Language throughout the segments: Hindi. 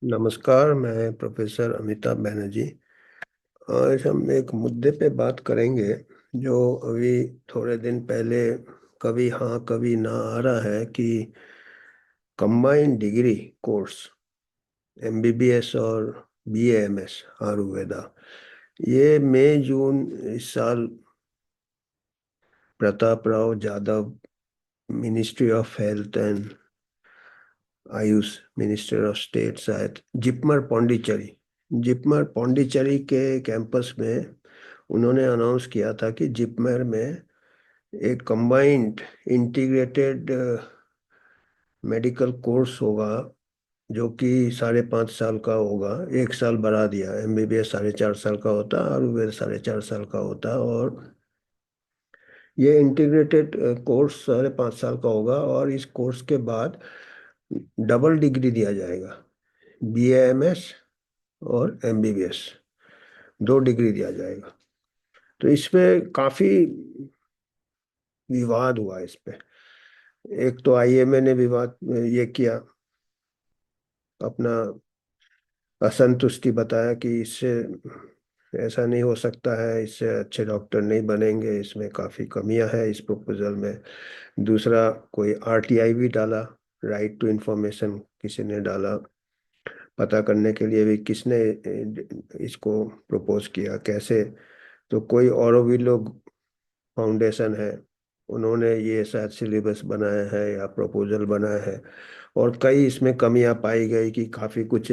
नमस्कार। मैं प्रोफेसर अमिताभ बनर्जी। आज हम एक मुद्दे पे बात करेंगे जो अभी थोड़े दिन पहले कभी हाँ कभी ना आ रहा है कि कंबाइंड डिग्री कोर्स एमबीबीएस और बीएएमएस आयुर्वेदा, ये मई जून इस साल Pratap Rao Jadhav, ministry of health and Ayush, minister of state शायद, जिपमर पौंडीचेरी के कैंपस में उन्होंने अनाउंस किया था कि जिपमर में एक कंबाइंड इंटीग्रेटेड मेडिकल कोर्स होगा जो कि 5.5 साल का होगा। 1 साल बढ़ा दिया। एमबीबीएस 4.5 साल का होता है, आयुर्वेद 4.5 साल का होता है। और ये इंटीग्रेटेड कोर्स 5.5 साल का होगा और इस कोर्स के बाद डबल डिग्री दिया जाएगा। बीएएमएस और एमबीबीएस, 2 डिग्री दिया जाएगा। तो इस पे काफी विवाद हुआ इस पे। एक तो आईएमए ने विवाद ये किया, अपना असंतुष्टि बताया कि इससे ऐसा नहीं हो सकता है, इससे अच्छे डॉक्टर नहीं बनेंगे, इसमें काफी कमियां हैं इस प्रपोजल में। दूसरा, कोई आरटीआई भी डाला, राइट टू इंफॉर्मेशन किसी ने डाला, पता करने के लिए भी किसने इसको प्रपोज किया, कैसे। तो कोई औरोबिलो फाउंडेशन है, उन्होंने ये शायद सिलेबस बनाया है या प्रपोजल बनाया है। और कई इसमें कमियां पाई गई कि काफ़ी कुछ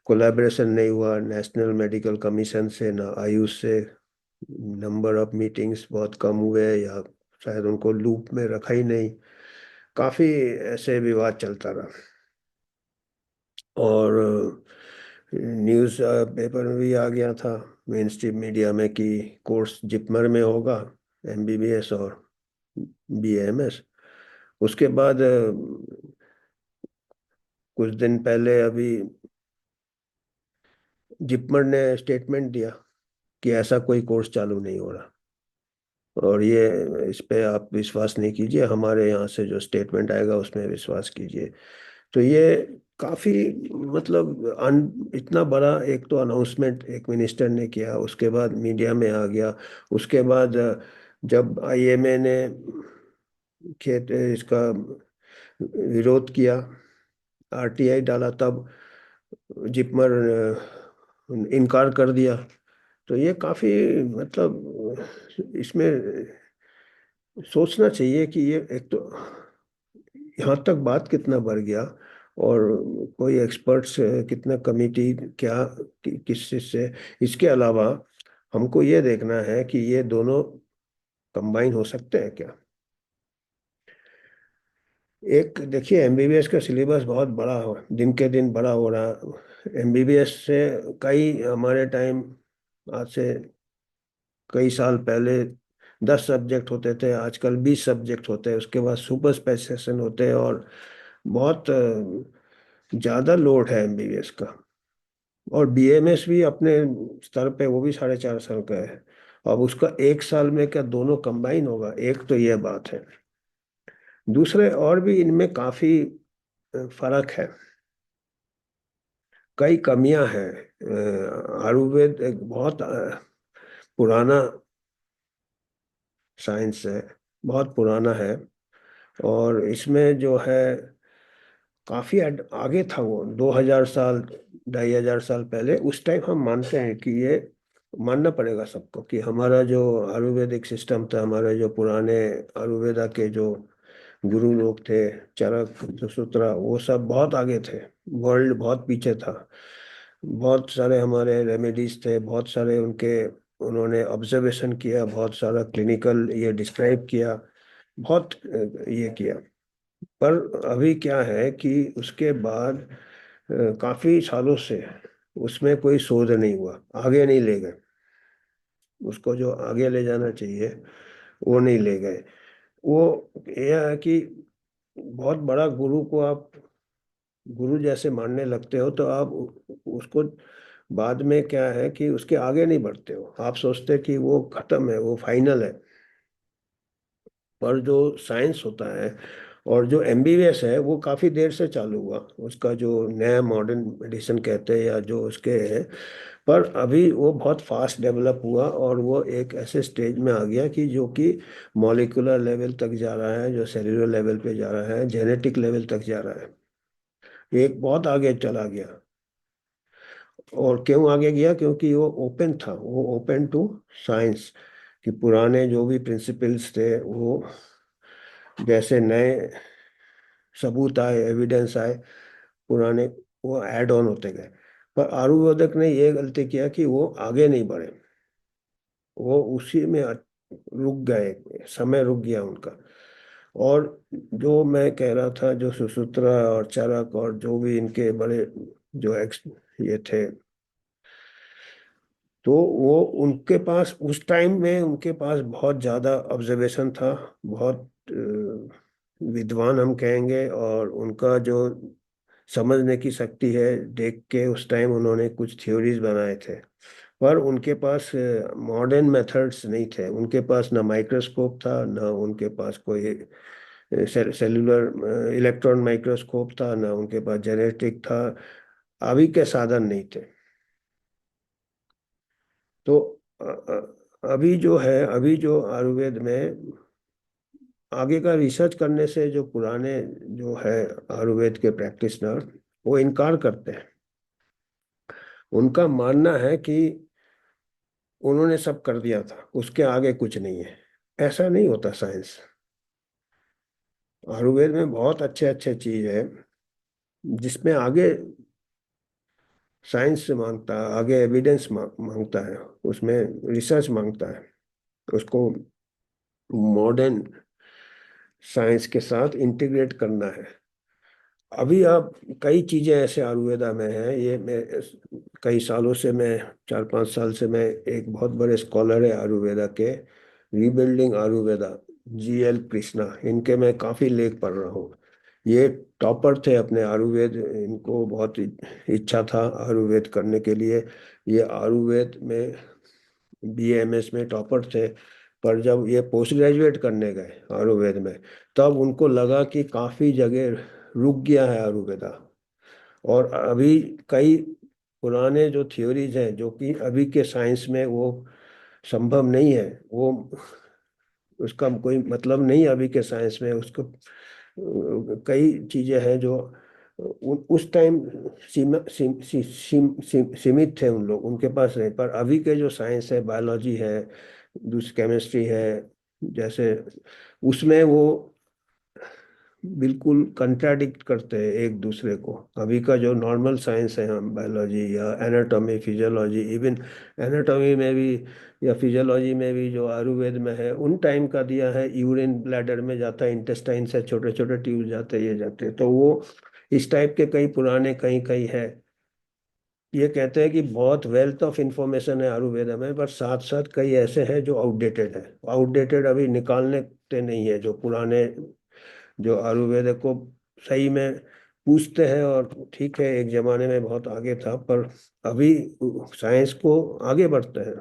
कोलैबोरेशन नहीं हुआ नेशनल मेडिकल कमीशन से, ना आयुष से। नंबर ऑफ मीटिंग्स बहुत कम हुए, या शायद उनको लूप में रखा ही नहीं। काफ़ी ऐसे विवाद चलता रहा। और न्यूज़ पेपर में भी आ गया था, मेन स्ट्रीम मीडिया में, कि कोर्स जिपमर में होगा, एमबीबीएस और बीएमएस। उसके बाद कुछ दिन पहले अभी जिपमर ने स्टेटमेंट दिया कि ऐसा कोई कोर्स चालू नहीं हो रहा। और ये, इस पे आप विश्वास नहीं कीजिए, हमारे यहाँ से जो स्टेटमेंट आएगा उसमें विश्वास कीजिए। तो ये काफी, मतलब इतना बड़ा एक तो अनाउंसमेंट एक मिनिस्टर ने किया, उसके बाद मीडिया में आ गया। उसके बाद जब आईएमए ने खेत इसका विरोध किया, आरटीआई डाला, तब जिपमर इनकार कर दिया। तो ये काफी, मतलब इसमें सोचना चाहिए कि ये एक तो यहाँ तक बात कितना बढ़ गया। और कोई एक्सपर्ट्स कितना, कमिटी क्या, किस चीज से। इसके अलावा हमको ये देखना है कि ये दोनों कंबाइन हो सकते हैं क्या। एक देखिए, एमबीबीएस का सिलेबस बहुत बड़ा हो, दिन के दिन बड़ा हो रहा। एमबीबीएस से कई हमारे टाइम, आज से कई साल पहले 10 सब्जेक्ट होते थे, आजकल 20 सब्जेक्ट होते हैं। उसके बाद सुपर स्पेशलाइजेशन होते हैं और बहुत ज्यादा लोड है एमबीबीएस का। और बीएमएस भी अपने स्तर पे, वो भी 4.5 साल का है। अब उसका 1 साल में क्या दोनों कंबाइन होगा? एक तो यह बात है। दूसरे, और भी इनमें काफी फर्क है, कई कमियां हैं। आयुर्वेद एक बहुत पुराना साइंस है, बहुत पुराना है। और इसमें जो है काफी आगे था वो, 2000 साल, 2500 साल पहले। उस टाइम हम मानते हैं कि ये मानना पड़ेगा सबको कि हमारा जो आयुर्वेदिक सिस्टम था, हमारे जो पुराने आयुर्वेदा के जो गुरु लोग थे, चरक, सुश्रुतरा, वो सब बहुत आगे थे। वर्ल्ड बहुत पीछे था। बहुत सारे हमारे रेमेडीज थे, बहुत सारे उनके, उन्होंने ऑब्जर्वेशन किया, बहुत सारा क्लिनिकल ये डिस्क्राइब किया, बहुत ये किया। पर अभी क्या है कि उसके बाद काफी सालों से उसमें कोई शोध नहीं हुआ, आगे नहीं ले गए। उसको जो आगे ले जाना चाहिए वो नहीं ले गए। वो यह है कि बहुत बड़ा गुरु को आप गुरु जैसे मानने लगते हो, तो आप उसको बाद में क्या है कि उसके आगे नहीं बढ़ते हो। आप सोचते कि वो खत्म है, वो फाइनल है। पर जो साइंस होता है और जो एमबीबीएस है वो काफ़ी देर से चालू हुआ, उसका जो नया मॉडर्न मेडिसिन कहते हैं या जो उसके है। पर अभी वो बहुत फास्ट डेवलप हुआ और वो एक ऐसे स्टेज में आ गया कि जो कि मॉलिक्यूलर लेवल तक जा रहा है, जो सेल्यूलर लेवल पे जा रहा है, जेनेटिक लेवल तक जा रहा है। एक बहुत आगे चला गया। और क्यों आगे गया? क्योंकि वो ओपन था, वो ओपन टू साइंस, कि पुराने जो भी प्रिंसिपल्स थे वो जैसे नए सबूत आए, एविडेंस आए, पुराने वो ऐड ऑन होते गए। पर आयुर्वेदिक ने ये गलती किया कि वो आगे नहीं बढ़े, वो उसी में रुक गए, समय रुक गया उनका। और जो मैं कह रहा था, जो सुश्रुतरा और चरक और जो भी इनके बड़े जो ये थे, तो वो उनके पास उस टाइम में उनके पास बहुत ज़्यादा ऑब्जर्वेशन था, बहुत विद्वान हम कहेंगे। और उनका जो समझने की शक्ति है, देख के उस टाइम उन्होंने कुछ थ्योरीज बनाए थे। पर उनके पास मॉडर्न मेथड्स नहीं थे, उनके पास ना माइक्रोस्कोप था, ना उनके पास कोई सेलुलर इलेक्ट्रॉन माइक्रोस्कोप था, ना उनके पास जेनेटिक था। अभी के साधन नहीं थे। तो अभी जो है, अभी जो आयुर्वेद में आगे का रिसर्च करने से जो पुराने जो है आयुर्वेद के प्रैक्टिशनर, वो इनकार करते हैं। उनका मानना है कि उन्होंने सब कर दिया था, उसके आगे कुछ नहीं है। ऐसा नहीं होता साइंस। आयुर्वेद में बहुत अच्छे अच्छे चीज है जिसमें आगे साइंस से मांगता है, आगे एविडेंस मांगता है, उसमें रिसर्च मांगता है, उसको मॉडर्न साइंस के साथ इंटीग्रेट करना है। अभी आप कई चीजें ऐसे आयुर्वेदा में हैं, ये मैं कई सालों से, मैं 4-5 साल से मैं एक बहुत बड़े स्कॉलर है आयुर्वेदा के, रीबिल्डिंग आयुर्वेदा, जीएल कृष्णा, इनके मैं काफी लेख पढ़ रहा हूँ। ये टॉपर थे अपने आयुर्वेद, इनको बहुत इच्छा था आयुर्वेद करने के लिए। ये आयुर्वेद में बीएमएस में टॉपर थे। पर जब ये पोस्ट ग्रेजुएट करने गए आयुर्वेद में, तब उनको लगा कि काफी जगह रुक गया है आयुर्वेदा। और अभी कई पुराने जो थ्योरीज हैं जो कि अभी के साइंस में वो संभव नहीं है, वो उसका कोई मतलब नहीं है अभी के साइंस में उसको। कई चीजें हैं जो उस टाइम सीमा सीमित थे उन लोग, उनके पास नहीं। पर अभी के जो साइंस है, बायोलॉजी है, दूसरी केमिस्ट्री है, जैसे उसमें वो बिल्कुल कंट्राडिक्ट करते हैं एक दूसरे को। अभी का जो नॉर्मल साइंस है, हम बायोलॉजी या एनाटॉमी, फिजियोलॉजी, इवन एनाटॉमी में भी या फिजियोलॉजी में भी जो आयुर्वेद में है, उन टाइम का दिया है, यूरिन ब्लैडर में जाता है, इंटेस्टाइन से छोटे छोटे ट्यूब जाते हैं, ये जाते हैं। तो वो इस टाइप के कई पुराने कहीं कहीं है। ये कहते हैं कि बहुत वेल्थ ऑफ इंफॉर्मेशन है आयुर्वेदा में, पर साथ साथ कई ऐसे हैं जो आउटडेटेड है। आउटडेटेड अभी निकालने के नहीं है, जो पुराने जो आयुर्वेद को सही में पूछते हैं। और ठीक है, एक जमाने में बहुत आगे था, पर अभी साइंस को आगे बढ़ते हैं।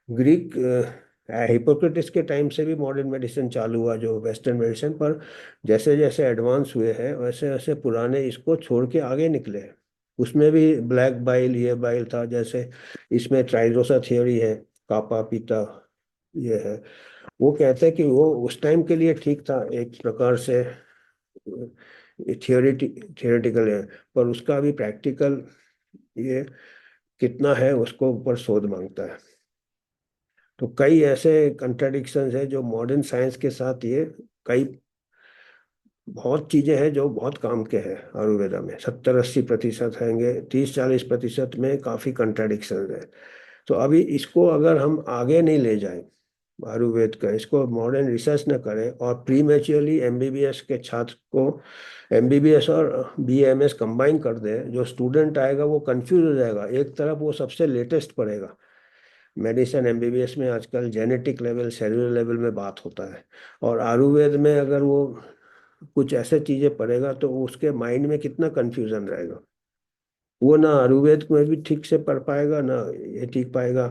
ग्रीक हिपोक्रेटिस के टाइम से भी मॉडर्न मेडिसिन चालू हुआ, जो वेस्टर्न मेडिसिन। पर जैसे जैसे एडवांस हुए हैं वैसे वैसे पुराने इसको छोड़ के आगे निकले हैं। उसमें भी ब्लैक बाइल, ये बाइल था, जैसे इसमें ट्राइडोसा थियोरी है, कापा पीता, ये है। वो कहते हैं कि वो उस टाइम के लिए ठीक था एक प्रकार से, थियोरेटिकल है। पर उसका भी प्रैक्टिकल ये कितना है, उसको ऊपर शोध मांगता है। तो कई ऐसे कंट्राडिक्शंस है जो मॉडर्न साइंस के साथ, ये कई बहुत चीजें हैं जो बहुत काम के हैं आयुर्वेदा में। 70-80% हैंगे, 30-40% में काफी कंट्राडिक्शन है। तो अभी इसको अगर हम आगे नहीं ले जाएं, आयुर्वेद का इसको मॉडर्न रिसर्च न करें, और प्री मेच्योरली एमबीबीएस के छात्र को एमबीबीएस और बीएमएस कंबाइन कर दे, जो स्टूडेंट आएगा वो कंफ्यूज हो जाएगा। एक तरफ वो सबसे लेटेस्ट पढ़ेगा, मेडिसिन एमबीबीएस में आजकल जेनेटिक लेवल, सेलुलर लेवल में बात होता है। और आयुर्वेद में अगर वो कुछ ऐसे चीजें पढ़ेगा तो उसके माइंड में कितना कंफ्यूजन रहेगा। वो ना आयुर्वेद में भी ठीक से पढ़ पाएगा, ना ये ठीक पाएगा।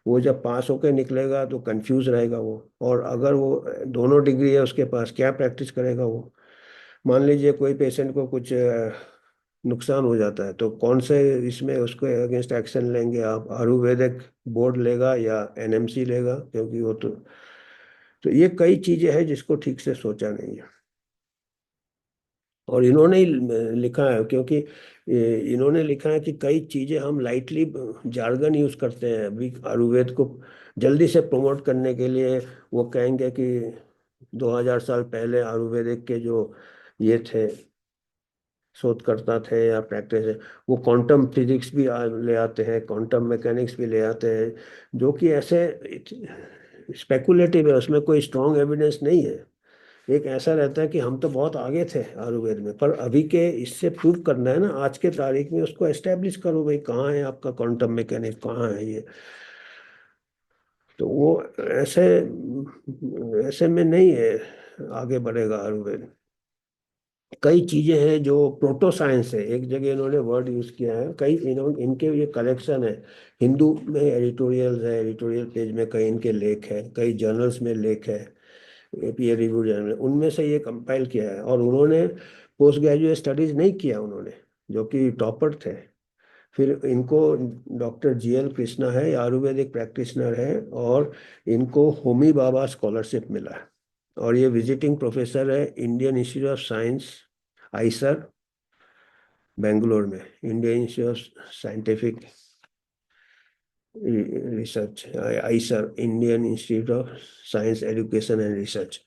वो जब पास होकर निकलेगा तो कंफ्यूज रहेगा वो। और अगर वो दोनों डिग्री है उसके पास, क्या प्रैक्टिस करेगा वो? मान लीजिए कोई पेशेंट को कुछ नुकसान हो जाता है, तो कौन से इसमें उसको अगेंस्ट एक्शन लेंगे आप? आयुर्वेदिक बोर्ड लेगा या एनएमसी लेगा? क्योंकि वो तो ये कई चीजें हैं जिसको ठीक से सोचा नहीं है। और इन्होंने ही लिखा है, क्योंकि इन्होंने लिखा है कि कई चीजें हम लाइटली जार्गन यूज करते हैं अभी आयुर्वेद को जल्दी से प्रमोट करने के लिए। वो कहेंगे कि 2000 साल पहले आयुर्वेदिक के जो ये थे, शोधकर्ता थे या प्रैक्टिस है, वो क्वांटम फिजिक्स भी ले आते हैं, क्वांटम मैकेनिक्स भी ले आते हैं, जो कि ऐसे स्पेकुलेटिव है, उसमें कोई स्ट्रॉन्ग एविडेंस नहीं है। एक ऐसा रहता है कि हम तो बहुत आगे थे आयुर्वेद में, पर अभी के इससे प्रूव करना है ना, आज के तारीख में उसको एस्टेब्लिश करो भाई, कहाँ है आपका क्वांटम मैकेनिक्स, कहाँ है ये? तो वो ऐसे ऐसे में नहीं है, आगे बढ़ेगा आयुर्वेद। कई चीजें हैं जो प्रोटो साइंस है, एक जगह इन्होंने वर्ड यूज किया है, कई इनके ये कलेक्शन है। हिंदू में एडिटोरियल्स है, एडिटोरियल पेज में कई इनके लेख है, कई जर्नल्स में लेख है, पीयर रिव्यू जर्नल, उनमें से ये कंपाइल किया है। और उन्होंने पोस्ट ग्रेजुएट स्टडीज नहीं किया उन्होंने, जो कि टॉपर थे। फिर इनको डॉक्टर जीएल कृष्णा है, ये आयुर्वेदिक प्रैक्टिशनर है, और इनको होमी बाबा स्कॉलरशिप मिला है। और ये विजिटिंग प्रोफेसर है Indian Institute of Science, IISER, Bangalore में, Indian Institute of Scientific Research, IISER, Indian Institute of Science Education and Research.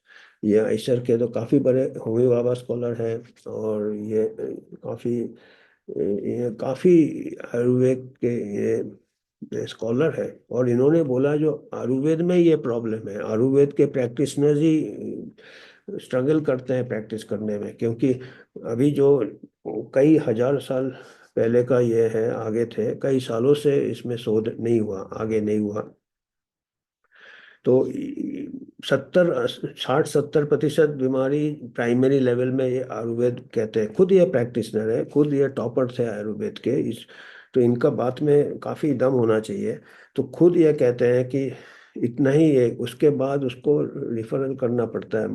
ये आईसर के तो काफ़ी बड़े होमी बाबा स्कॉलर हैं। और ये काफ़ी आयुर्वेद के ये स्कॉलर है। और इन्होंने बोला जो आयुर्वेद में ये प्रॉब्लम है, आयुर्वेद के प्रैक्टिशनर्स ही स्ट्रगल करते हैं प्रैक्टिस करने में, क्योंकि अभी जो कई हजार साल पहले का ये है, आगे थे, कई सालों से इसमें शोध नहीं हुआ, आगे नहीं हुआ। तो 60-70% बीमारी प्राइमरी लेवल में ये आयुर्वेद कहते हैं, खुद ये प्रैक्टिशनर है, खुद ये टॉपर थे आयुर्वेद के इस, तो इनका बात में काफी दम होना चाहिए। तो खुद ये कहते हैं कि इतना ही है, उसके बाद उसको रिफरल करना पड़ता है।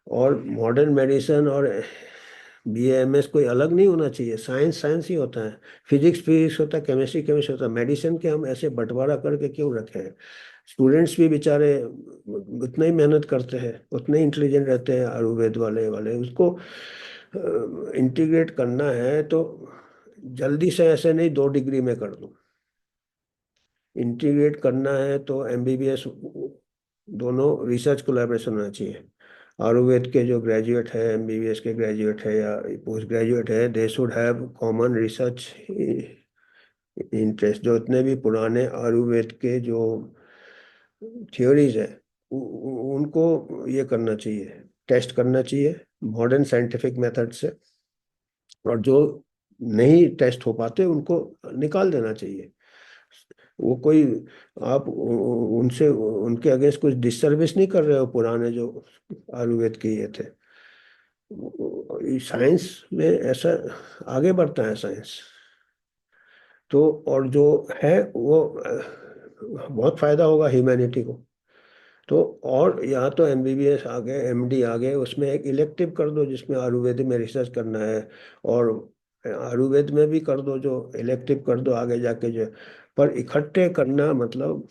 और मॉडर्न मेडिसिन और बीएमएस कोई अलग नहीं होना चाहिए, साइंस साइंस ही होता है, फिजिक्स फिजिक्स होता है, केमिस्ट्री केमिस्ट्री होता है। मेडिसिन के हम ऐसे बंटवारा करके क्यों रखे हैं? स्टूडेंट्स भी बेचारे उतना ही मेहनत करते हैं, उतने ही इंटेलिजेंट रहते हैं, आयुर्वेद वाले वाले उसको इंटीग्रेट करना है तो जल्दी से ऐसे नहीं 2 डिग्री में कर दूं। इंटीग्रेट करना है तो एमबीबीएस, दोनों रिसर्च कोलैबोरेशन होना चाहिए। आयुर्वेद के जो ग्रेजुएट है, एमबीबीएस के ग्रेजुएट है या पोस्ट ग्रेजुएट है, they should have common research interest. जो इतने भी पुराने आयुर्वेद के जो थ्योरीज है, उनको ये करना चाहिए, टेस्ट करना चाहिए मॉडर्न साइंटिफिक मेथड से। और जो नहीं टेस्ट हो पाते उनको निकाल देना चाहिए। वो कोई, आप उनसे उनके अगेंस्ट कुछ डिससर्विस नहीं कर रहे हो, पुराने जो आयुर्वेद के ये थे। साइंस में ऐसा आगे बढ़ता है साइंस। तो और जो है वो बहुत फायदा होगा ह्यूमैनिटी को। तो और या तो एमबीबीएस आ गए, एमडी आ गए, उसमें एक इलेक्टिव कर दो जिसमें आयुर्वेद में रिसर्च करना है। और आयुर्वेद में भी कर दो, जो इलेक्टिव कर दो आगे जाके जो। पर इकट्ठे करना मतलब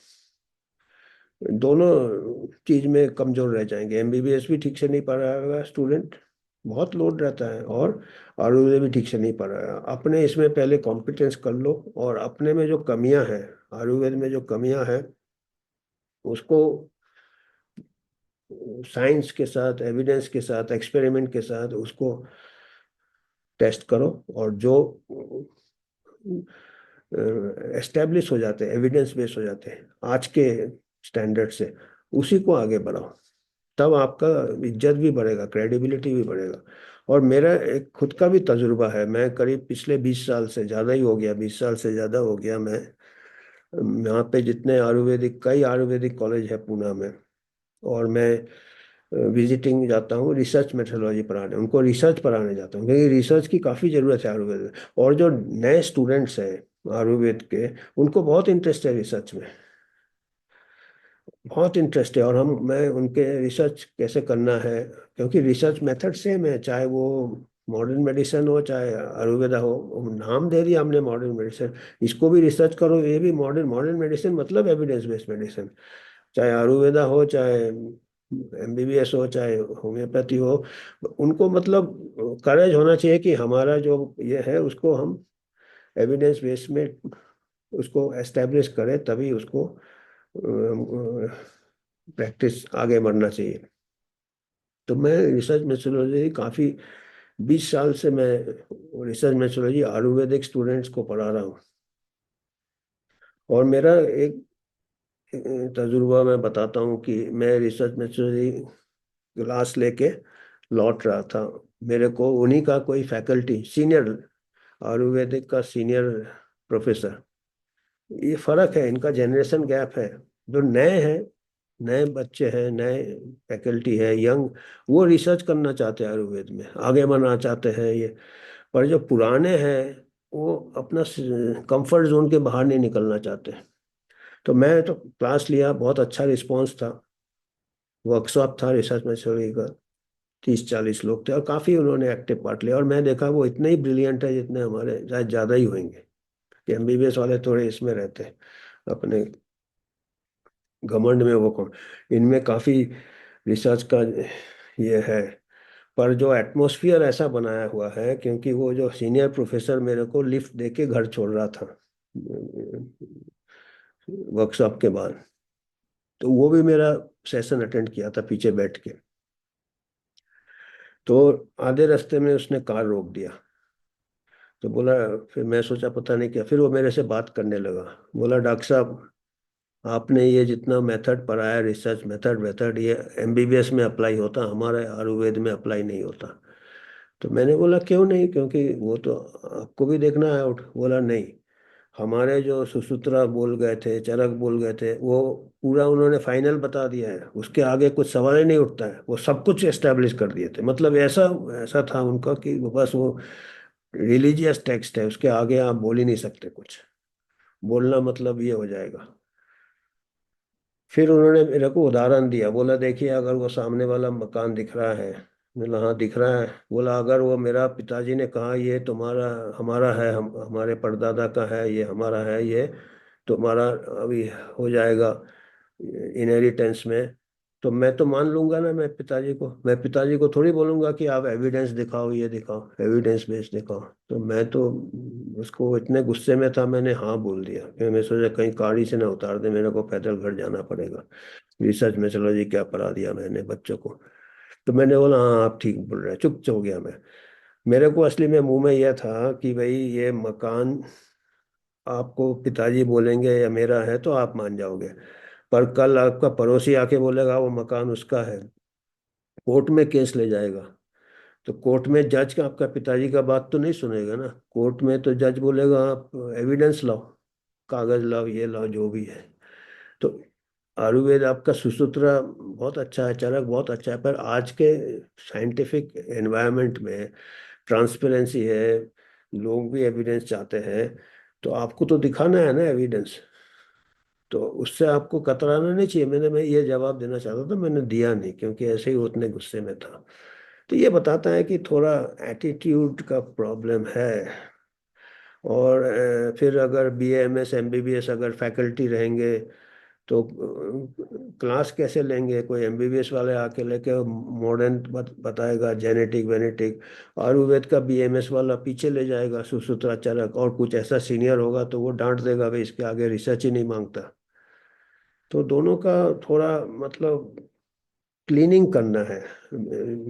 दोनों चीज में कमजोर रह जाएंगे। एमबीबीएस भी ठीक से नहीं पढ़ पाएगा स्टूडेंट, बहुत लोड रहता है, और आयुर्वेद भी ठीक से नहीं पढ़ रहा है। अपने इसमें पहले कॉम्पिटेंस कर लो, और अपने में जो कमियां हैं, आयुर्वेद में जो कमियां हैं, उसको साइंस के साथ, एविडेंस के साथ, एक्सपेरिमेंट के साथ उसको टेस्ट करो। और जो एस्टेब्लिश हो जाते हैं, एविडेंस बेस्ड हो जाते हैं आज के स्टैंडर्ड से, उसी को आगे बढ़ाओ। तब आपका इज्जत भी बढ़ेगा, क्रेडिबिलिटी भी बढ़ेगा। और मेरा एक खुद का भी तजुर्बा है, मैं करीब पिछले 20 साल से ज़्यादा ही हो गया, 20 साल से ज़्यादा हो गया, मैं यहाँ पे जितने आयुर्वेदिक, कई आयुर्वेदिक कॉलेज है पूना में, और मैं विजिटिंग जाता हूँ रिसर्च मेथोडोलॉजी पढ़ाने, उनको रिसर्च पढ़ाने जाता हूँ, क्योंकि रिसर्च की काफ़ी ज़रूरत है आयुर्वेद में। और जो नए स्टूडेंट्स हैं आयुर्वेद के, उनको बहुत इंटरेस्ट है रिसर्च में। बहुत इंटरेस्ट है। और हम मैं उनके रिसर्च कैसे करना है, क्योंकि रिसर्च मेथड सेम है, चाहे वो मॉडर्न मेडिसिन हो चाहे आयुर्वेदा हो। नाम दे दिया हमने मॉडर्न मेडिसिन, इसको भी रिसर्च करो, ये भी मॉडर्न मॉडर्न मेडिसिन मतलब एविडेंस बेस्ड मेडिसिन। चाहे आयुर्वेदा हो चाहे एमबीबीएस हो चाहे होम्योपैथी हो, उनको मतलब करेज होना चाहिए कि हमारा जो ये है उसको हम एविडेंस बेस में उसको एस्टेब्लिश करें, तभी उसको प्रैक्टिस आगे बढ़ना चाहिए। तो मैं रिसर्च मेथोडोलॉजी काफ़ी 20 साल से मैं रिसर्च मेथोडोलॉजी आयुर्वेदिक स्टूडेंट्स को पढ़ा रहा हूँ। और मेरा एक तजुर्बा मैं बताता हूँ कि मैं रिसर्च मेथोडोलॉजी क्लास लेके लौट रहा था। मेरे को उन्हीं का कोई फैकल्टी सीनियर, आयुर्वेदिक का सीनियर प्रोफेसर, ये फर्क है, इनका जनरेशन गैप है। जो नए हैं, नए बच्चे हैं, नए फैकल्टी है, यंग, वो रिसर्च करना चाहते हैं, आयुर्वेद में आगे बढ़ना चाहते हैं ये। पर जो पुराने हैं वो अपना कंफर्ट जोन के बाहर नहीं निकलना चाहते। तो मैं तो क्लास लिया, बहुत अच्छा रिस्पांस था। वर्कशॉप था रिसर्च में का, 30-40 लोग थे और काफ़ी उन्होंने एक्टिव पार्ट लिया। और मैं देखा वो इतने ही ब्रिलियंट है जितने हमारे, शायद ज़्यादा ही होंगे, कि एमबीबीएस वाले थोड़े इसमें रहते हैं अपने घमंड में, वो कौन, इनमें काफ़ी रिसर्च का ये है। पर जो एटमॉस्फेयर ऐसा बनाया हुआ है, क्योंकि वो जो सीनियर प्रोफेसर मेरे को लिफ्ट दे के घर छोड़ रहा था वर्कशॉप के बाद, तो वो भी मेरा सेशन अटेंड किया था पीछे बैठ के। तो आधे रास्ते में उसने कार रोक दिया। तो बोला, फिर मैं सोचा पता नहीं क्या, फिर वो मेरे से बात करने लगा। बोला, डॉक्टर साहब, आपने ये जितना मेथड पढ़ाया, रिसर्च मेथड मेथड, ये एमबीबीएस में अप्लाई होता, हमारे आयुर्वेद में अप्लाई नहीं होता। तो मैंने बोला क्यों नहीं, क्योंकि वो तो आपको भी देखना है आउट। बोला नहीं, हमारे जो सुसूत्रा बोल गए थे, चरक बोल गए थे, वो पूरा उन्होंने फाइनल बता दिया है, उसके आगे कुछ सवाल ही नहीं उठता है, वो सब कुछ एस्टेब्लिश कर दिए थे। मतलब ऐसा ऐसा था उनका कि वो बस वो रिलीजियस टेक्स्ट है, उसके आगे आप बोल ही नहीं सकते कुछ, बोलना मतलब ये हो जाएगा। फिर उन्होंने मेरे को उदाहरण दिया, बोला देखिए अगर वो सामने वाला मकान दिख रहा है। बोला हाँ दिख रहा है। बोला अगर वो मेरा पिताजी ने कहा ये तुम्हारा, हमारा है, हम हमारे परदादा का है, ये हमारा है, ये तुम्हारा अभी हो जाएगा इनहेरिटेंस में, तो मैं तो मान लूंगा ना। मैं पिताजी को थोड़ी बोलूंगा कि आप एविडेंस दिखाओ, ये दिखाओ, एविडेंस बेस्ड दिखाओ। तो मैं तो उसको इतने गुस्से में था, मैंने हाँ बोल दिया, फिर मैं सोचा कहीं गाड़ी से ना उतार दे, मेरे को पैदल घर जाना पड़ेगा। रिसर्च में चलो जी क्या पढ़ा दिया मैंने बच्चों को। तो मैंने बोला हाँ आप ठीक बोल रहे हैं, चुप हो गया मैं। मेरे को असली में मुंह में यह था कि भाई ये मकान आपको पिताजी बोलेंगे या मेरा है तो आप मान जाओगे, पर कल आपका पड़ोसी आके बोलेगा वो मकान उसका है, कोर्ट में केस ले जाएगा। तो कोर्ट में जज का आपका पिताजी का बात तो नहीं सुनेगा ना, कोर्ट में तो जज बोलेगा आप एविडेंस लाओ, कागज लाओ, ये लाओ, जो भी है। तो आयुर्वेद आपका सुसूत्रा बहुत अच्छा है, चरक बहुत अच्छा है, पर आज के साइंटिफिक एनवायरनमेंट में ट्रांसपेरेंसी है, लोग भी एविडेंस चाहते हैं, तो आपको तो दिखाना है ना एविडेंस। तो उससे आपको कतराना नहीं चाहिए। मैं ये जवाब देना चाहता था, मैंने दिया नहीं, क्योंकि ऐसे ही वो उतने गुस्से में था। तो ये बताता है कि थोड़ा एटीट्यूड का प्रॉब्लम है। और फिर अगर बीएएमएस एमबीबीएस अगर फैकल्टी रहेंगे तो क्लास कैसे लेंगे? कोई एमबीबीएस वाले आके लेके मॉडर्न बताएगा, जेनेटिक वेनेटिक, आयुर्वेद का बीएमएस वाला पीछे ले जाएगा सुसूत्राचारक, और कुछ ऐसा सीनियर होगा तो वो डांट देगा भाई इसके आगे रिसर्च ही नहीं मांगता। तो दोनों का थोड़ा मतलब क्लीनिंग करना है।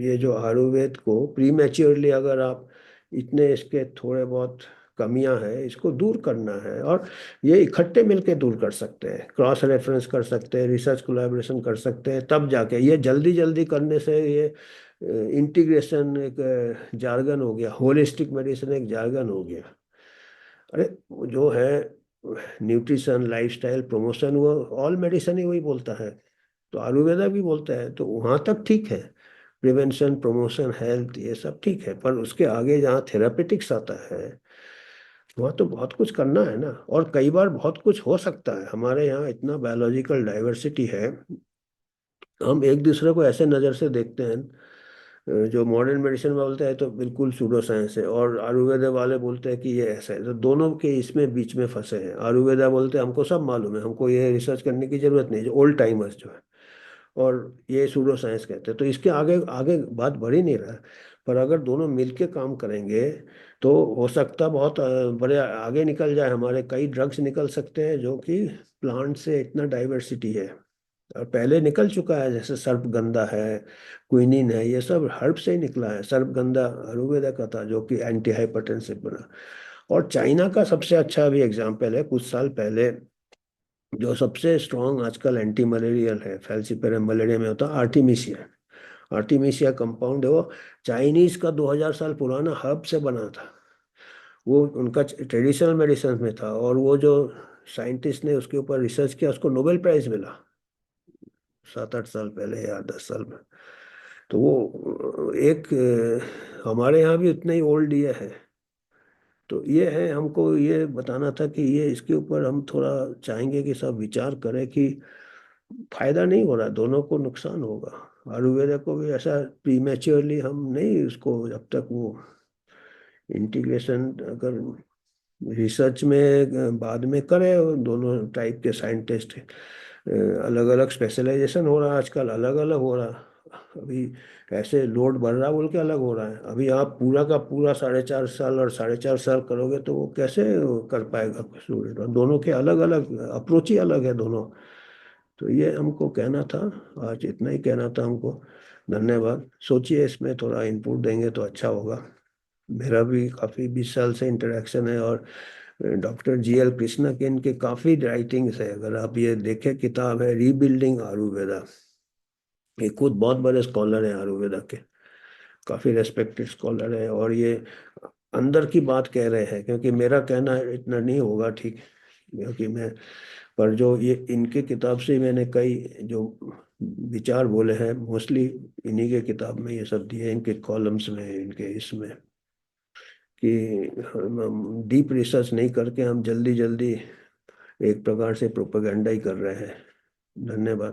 ये जो आयुर्वेद को प्रीमेच्योरली अगर आप इतने इसके थोड़े बहुत कमियां हैं, इसको दूर करना है। और ये इकट्ठे मिलके दूर कर सकते हैं, क्रॉस रेफरेंस कर सकते हैं, रिसर्च कोलैबोरेशन कर सकते हैं, तब जाके। ये जल्दी जल्दी करने से ये इंटीग्रेशन एक जार्गन हो गया, होलिस्टिक मेडिसिन एक जार्गन हो गया। अरे वो जो है न्यूट्रिशन लाइफस्टाइल प्रमोशन, वो ऑल मेडिसिन ही वही बोलता है, तो आयुर्वेदा भी बोलता है, तो वहां तक ठीक है। प्रिवेंशन प्रमोशन हेल्थ ये सब ठीक है, पर उसके आगे जहाँ थेरापेटिक्स आता है, वहाँ तो बहुत कुछ करना है ना, और कई बार बहुत कुछ हो सकता है। हमारे यहाँ इतना बायोलॉजिकल डाइवर्सिटी है, हम एक दूसरे को ऐसे नज़र से देखते हैं। जो मॉडर्न मेडिसिन बोलते हैं तो बिल्कुल सूडो साइंस है, और आयुर्वेद वाले बोलते हैं कि ये ऐसा है, तो दोनों के इसमें बीच में फंसे हैं। आयुर्वेदा बोलते हैं हमको सब मालूम है, हमको ये रिसर्च करने की जरूरत नहीं, जो ओल्ड टाइमर्स जो है। और ये सूडो साइंस कहते हैं, तो इसके आगे आगे बात बढ़ ही नहीं रहा है। पर अगर दोनों मिलके काम करेंगे तो हो सकता बहुत बड़े आगे निकल जाए। हमारे कई ड्रग्स निकल सकते हैं जो कि प्लांट से, इतना डाइवर्सिटी है और पहले निकल चुका है। जैसे सर्पगंधा है, क्विनिन है, ये सब हर्ब से ही निकला है। सर्पगंधा आयुर्वेदा का था जो कि एंटी हाइपरटेंसिव बना। और चाइना का सबसे अच्छा भी एग्जाम्पल है, कुछ साल पहले जो सबसे स्ट्रॉन्ग आजकल एंटी मलेरियल है, फैल्सीपेरम मलेरिया में होता है, आर्टिमिसिया। आर्टिमिसिया कंपाउंड है वो, चाइनीज का 2000 साल पुराना हर्ब से बना था। वो उनका ट्रेडिशनल मेडिसिन में था, और वो जो साइंटिस्ट ने उसके ऊपर रिसर्च किया उसको नोबेल प्राइज मिला 7-8 साल पहले या 10 साल में। तो वो एक हमारे यहाँ भी उतना ही ओल्ड ये है। तो ये है, हमको ये बताना था कि ये इसके ऊपर हम थोड़ा चाहेंगे कि सब विचार करें कि फायदा नहीं हो रहा, दोनों को नुकसान होगा। आयुर्वेद को भी ऐसा प्रीमेच्योरली हम नहीं उसको, जब तक वो इंटीग्रेशन अगर रिसर्च में बाद में करें, और दोनों टाइप के साइंटिस्ट अलग अलग स्पेशलाइजेशन हो रहा है आजकल, अलग अलग हो रहा। अभी ऐसे लोड बढ़ रहा बोल के अलग हो रहा है। अभी आप पूरा का पूरा 4.5 साल और 4.5 साल करोगे तो वो कैसे कर पाएगा स्टूडेंट, और दोनों के अलग अलग अप्रोच ही अलग है दोनों। तो ये हमको कहना था, आज इतना ही कहना था हमको। धन्यवाद। सोचिए इसमें थोड़ा इनपुट देंगे तो अच्छा होगा। मेरा भी काफ़ी 20 साल से इंटरेक्शन है, और डॉक्टर GL कृष्णा के इनके काफ़ी राइटिंग्स है। अगर आप ये देखें, किताब है रीबिल्डिंग आयुर्वेदा। ये खुद बहुत बड़े स्कॉलर हैं आयुर्वेदा के, काफ़ी रेस्पेक्टेड स्कॉलर है। और ये अंदर की बात कह रहे हैं, क्योंकि मेरा कहना इतना नहीं होगा ठीक, क्योंकि मैं, पर जो ये इनके किताब से मैंने कई जो विचार बोले हैं, मोस्टली इन्हीं के किताब में ये सब दिए हैं, इनके कॉलम्स में, इनके इसमें, कि हम डीप रिसर्च नहीं करके हम जल्दी जल्दी एक प्रकार से प्रोपेगेंडा ही कर रहे हैं। धन्यवाद।